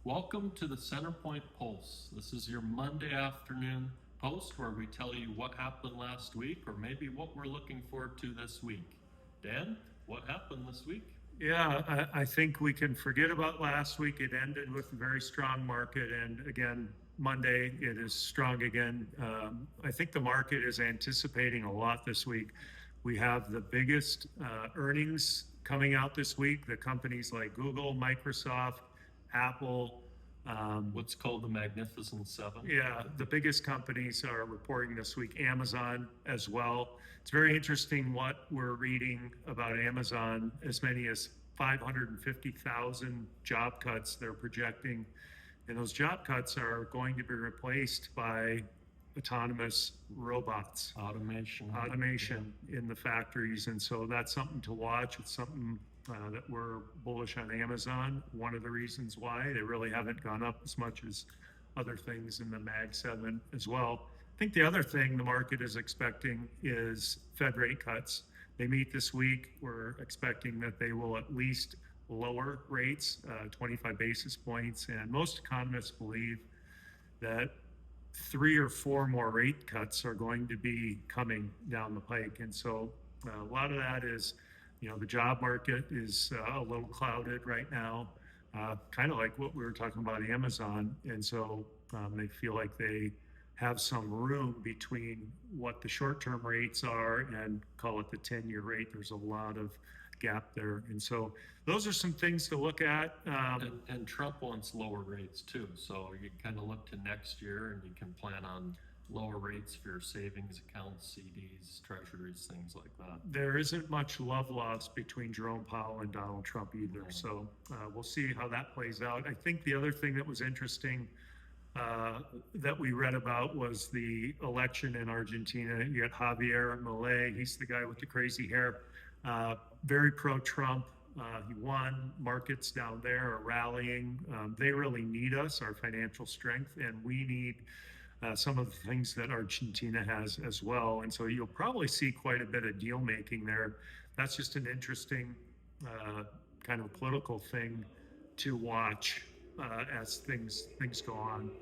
Welcome to the CenterPoint Pulse. This is your Monday afternoon post where we tell you what happened last week or maybe what we're looking forward to this week. Dan, what happened this week? Yeah, I think we can forget about last week. It ended with a very strong market, and again, Monday it is strong again. I think the market is anticipating a lot this week. We have the biggest earnings coming out this week. The companies like Google, Microsoft, Apple. What's called the Magnificent Seven. Yeah, the biggest companies are reporting this week, Amazon as well. It's very interesting what we're reading about Amazon. As many as 550,000 job cuts they're projecting. And those job cuts are going to be replaced by autonomous robots. Automation in the factories. And so that's something to watch. It's something that we're bullish on Amazon. One of the reasons why they really haven't gone up as much as other things in the Mag 7 as well. I think the other thing the market is expecting is Fed rate cuts. They meet this week. We're expecting that they will at least lower rates, 25 basis points. And most economists believe that 3 or 4 more rate cuts are going to be coming down the pike. And so a lot of that is, the job market is a little clouded right now, kind of like what we were talking about Amazon. And so they feel like they have some room between what the short-term rates are and call it the 10-year rate. There's a lot of gap there. And so those are some things to look at. And Trump wants lower rates too. So you kind of look to next year and you can plan on lower rates for your savings accounts, CDs, treasuries, things like that. There isn't much love lost between Jerome Powell and Donald Trump either. No. So we'll see how that plays out. I think the other thing that was interesting that we read about was the election in Argentina. You got Javier Milei. He's the guy with the crazy hair. Very pro-Trump. He won. Markets down there are rallying. They really need us, our financial strength, and we need some of the things that Argentina has as well. And so you'll probably see quite a bit of deal making there. That's just an interesting kind of political thing to watch as things go on.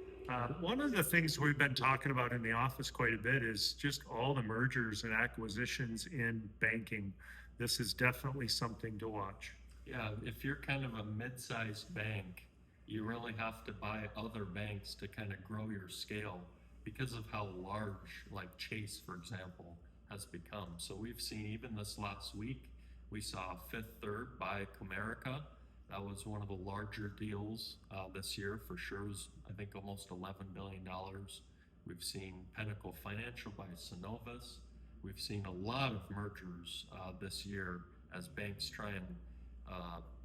One of the things we've been talking about in the office quite a bit is just all the mergers and acquisitions in banking. This is definitely something to watch. Yeah, if you're kind of a mid-sized bank, you really have to buy other banks to kind of grow your scale because of how large, like Chase, for example, has become. So we've seen, even this last week, we saw Fifth Third buy Comerica. That was one of the larger deals this year for sure. It was, I think, almost $11 billion. We've seen Pinnacle Financial buy Synovus. We've seen a lot of mergers this year as banks try and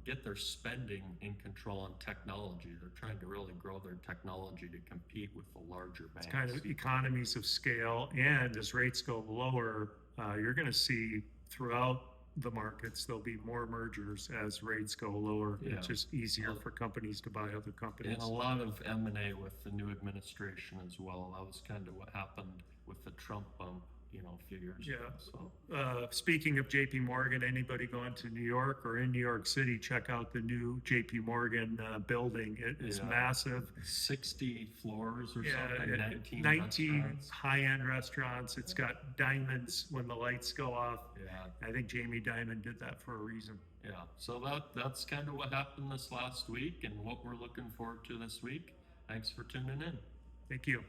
get their spending in control on technology. They're trying to really grow their technology to compete with the larger banks. It's kind of economies of scale, and as rates go lower, you're going to see throughout the markets there'll be more mergers as rates go lower. Yeah. It's just easier for companies to buy other companies. And a lot of M&A with the new administration as well. That was kind of what happened with the Trump bump, a few years ago. So. Speaking of JP Morgan, anybody going to New York or in New York City, check out the new JP Morgan building. It is massive. 60 floors or something, 19 high-end restaurants. It's got diamonds when the lights go off. Yeah. I think Jamie Dimon did that for a reason. Yeah, so that's kind of what happened this last week and what we're looking forward to this week. Thanks for tuning in. Thank you.